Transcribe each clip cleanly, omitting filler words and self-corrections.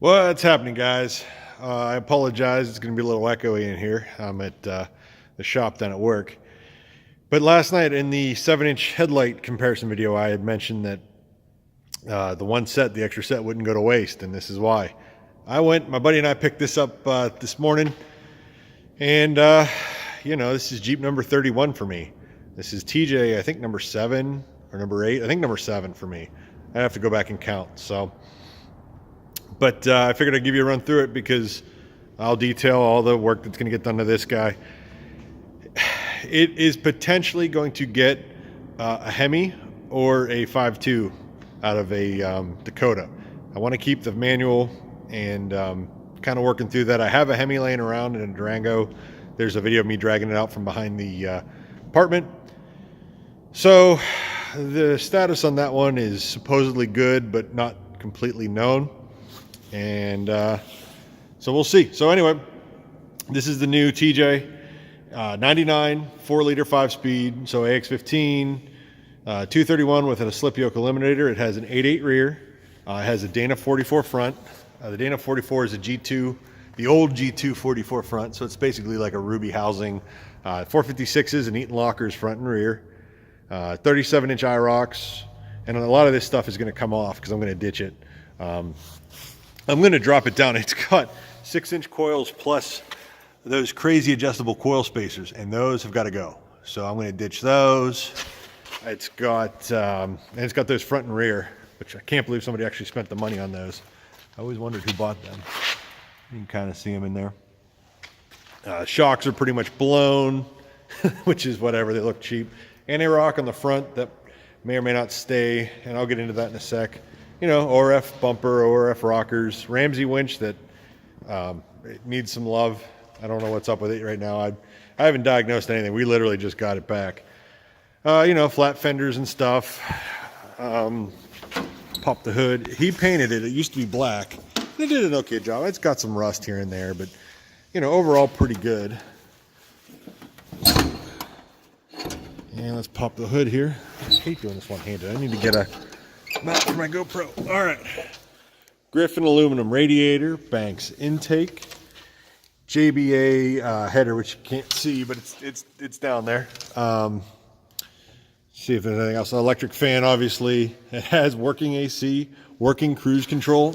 What's happening, guys? I apologize. It's going to be a little echoey in here. I'm at the shop down at work. But last night in the 7-inch headlight comparison video, I had mentioned that the extra set wouldn't go to waste, and this is why. My buddy and I picked this up this morning, and this is Jeep number 31 for me. This is TJ, I think number 7 or number 8. I think number 7 for me. I have to go back and count. But I figured I'd give you a run through it because I'll detail all the work that's going to get done to this guy. It is potentially going to get a Hemi or a 5.2 out of a Dakota. I want to keep the manual and kind of working through that. I have a Hemi laying around in a Durango. There's a video of me dragging it out from behind the apartment. So the status on that one is supposedly good, but not completely known. And so we'll see. So anyway, this is the new TJ 99 4-liter 5-speed, so AX15, 231 with a slip yoke eliminator. It has an 8.8 rear. It has a Dana 44 front. The Dana 44 is a G2, the old G2 44 front, so it's basically like a Ruby housing. 456s and Eaton lockers front and rear. 37-inch IROCs, and a lot of this stuff is going to come off because I'm going to ditch it. I'm going to drop it down. It's got 6-inch coils plus those crazy adjustable coil spacers, and those have got to go. So I'm going to ditch those. It's got those front and rear, which I can't believe somebody actually spent the money on those. I always wondered who bought them. You can kind of see them in there. Shocks are pretty much blown, which is whatever. They look cheap. Anti-rock on the front that may or may not stay, and I'll get into that in a sec. ORF bumper, ORF rockers, Ramsey winch that it needs some love. I don't know what's up with it right now. I haven't diagnosed anything. We literally just got it back. Flat fenders and stuff. Popped the hood. He painted it. It used to be black. They did an okay job. It's got some rust here and there, but overall pretty good. And let's pop the hood here. I hate doing this one-handed. I need to get a mount for my GoPro. All right. Griffin aluminum radiator, Banks intake, JBA header, which you can't see, but it's down there. See if there's anything else. An electric fan, obviously. It has working AC, working cruise control.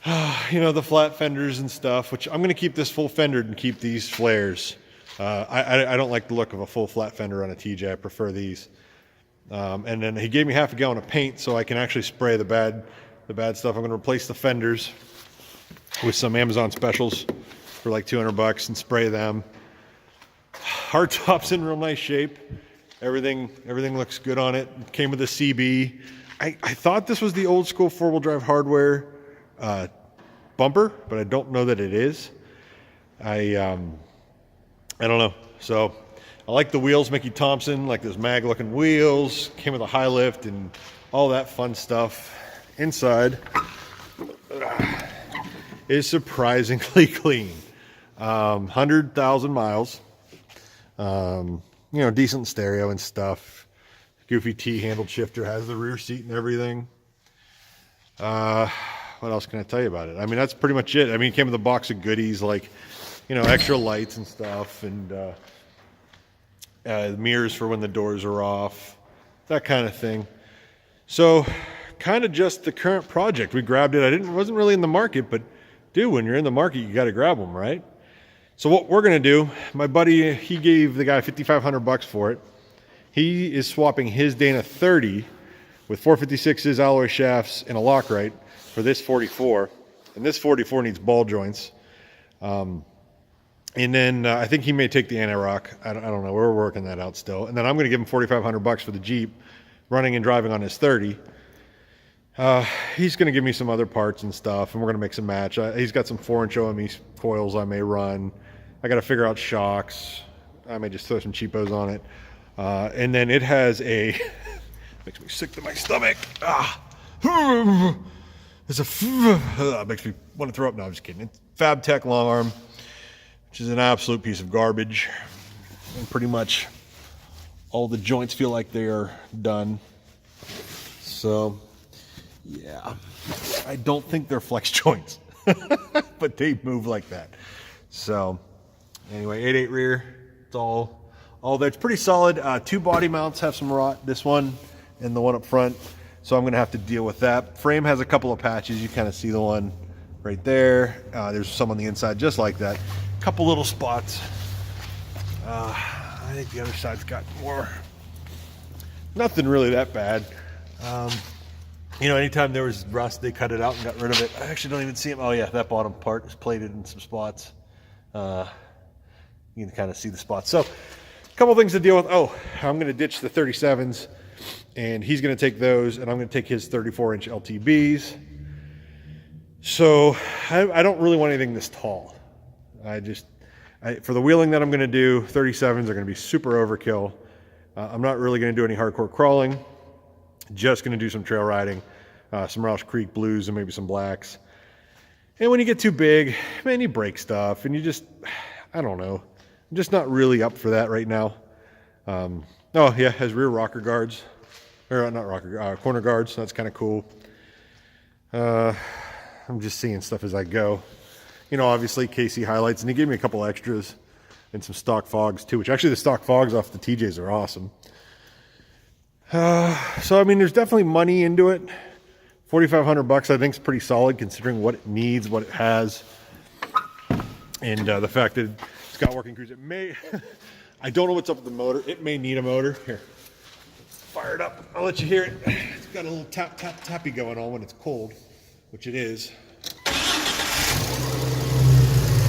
The flat fenders and stuff, which I'm going to keep this full fendered and keep these flares. I don't like the look of a full flat fender on a TJ. I prefer these. And then he gave me half a gallon of paint so I can actually spray the bad stuff. I'm going to replace the fenders with some Amazon specials for like $200 and spray them. Hardtop's in real nice shape. Everything looks good on it. Came with a CB. I thought this was the old school 4-wheel drive hardware bumper, but I don't know that it is. I don't know. So I like the wheels, Mickey Thompson, like those mag looking wheels. Came with a high lift and all that fun stuff. Inside is surprisingly clean. 100,000 miles. Decent stereo and stuff. Goofy T-handled shifter, has the rear seat and everything. What else can I tell you about it? That's pretty much it. It came with a box of goodies like, extra lights and stuff, and mirrors for when the doors are off, that kind of thing. So kind of just the current project. We grabbed it. Wasn't really in the market, but dude, when you're in the market, you got to grab them, right? So what we're going to do, my buddy, he gave the guy $5,500 for it. He is swapping his Dana 30 with 456s, alloy shafts, and a Lockrite for this 44. And this 44 needs ball joints. And then I think he may take the anti-rock. I don't know. We're working that out still. And then I'm going to give him $4,500 for the Jeep, running and driving on his 30. He's going to give me some other parts and stuff, and we're going to mix and match. He's got some 4-inch OME coils I may run. I got to figure out shocks. I may just throw some cheapos on it. And then it has a makes me sick to my stomach. It's makes me want to throw up. No, I'm just kidding. It's FabTech long arm, which is an absolute piece of garbage. And pretty much all the joints feel like they are done. So, yeah. I don't think they're flex joints, but they move like that. So anyway, 8.8 rear, it's all there. It's pretty solid. 2 body mounts have some rot, this one and the one up front. So I'm gonna have to deal with that. Frame has a couple of patches. You kind of see the one right there. There's some on the inside just like that. A couple little spots. I think the other side's got more. Nothing really that bad. You know, anytime there was rust, they cut it out and got rid of it. I actually don't even see them. Oh yeah, that bottom part is plated in some spots. You can kind of see the spots. So a couple things to deal with. Oh, I'm gonna ditch the 37s and he's gonna take those and I'm gonna take his 34-inch LTBs. So I don't really want anything this tall. For the wheeling that I'm gonna do, 37s are gonna be super overkill. I'm not really gonna do any hardcore crawling. Just gonna do some trail riding, some Roush Creek blues and maybe some blacks. And when you get too big, man, you break stuff and you just, I don't know. I'm just not really up for that right now. Oh yeah, has rear rocker guards, or not rocker, corner guards. So that's kind of cool. I'm just seeing stuff as I go. You know, obviously KC highlights, and he gave me a couple extras and some stock fogs too, which actually the stock fogs off the TJs are awesome. So I mean, there's definitely money into it. 4,500 bucks, I think, is pretty solid considering what it needs, what it has, and the fact that it's got working cruise. It may, I don't know what's up with the motor. It may need a motor. Here, fire it up. I'll let you hear it. It's got a little tap, tap, tappy going on when it's cold, which it is.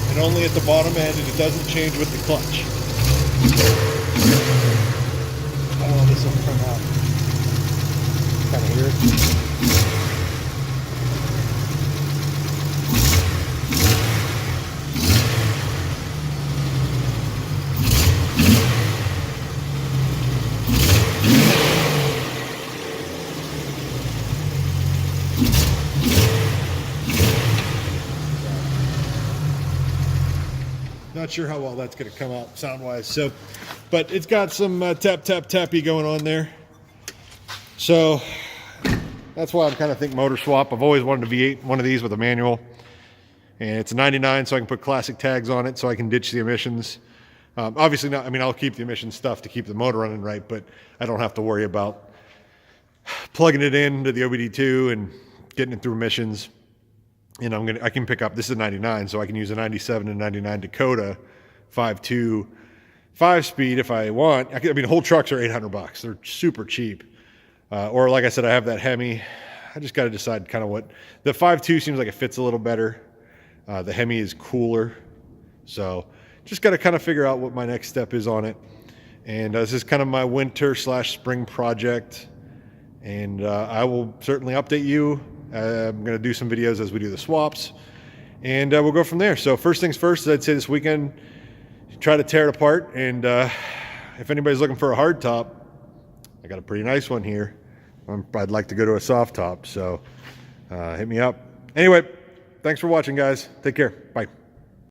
And only at the bottom end, and it doesn't change with the clutch. I don't know if this will turn out. Kind of hear it. Not sure how well that's going to come out sound-wise. So, but it's got some tap, tap, tappy going on there. So that's why I'm kind of thinking motor swap. I've always wanted a V8, one of these with a manual. And it's a 99, so I can put classic tags on it so I can ditch the emissions. Obviously not, I mean, I'll keep the emission stuff to keep the motor running right, but I don't have to worry about plugging it into the OBD2 and getting it through emissions. And I can pick up, this is a 99, so I can use a 97 and 99 Dakota 5.2 5-speed if I want. I mean, the whole trucks are 800 bucks. They're super cheap. Or like I said, I have that Hemi. I just got to decide kind of what, the 5.2 seems like it fits a little better. The Hemi is cooler. So just got to kind of figure out what my next step is on it. And this is kind of my winter/spring project. And I will certainly update you. I'm going to do some videos as we do the swaps, and we'll go from there. So first things first, I'd say this weekend, try to tear it apart. And if anybody's looking for a hard top, I got a pretty nice one here. I'd like to go to a soft top, so hit me up. Anyway, thanks for watching, guys. Take care. Bye.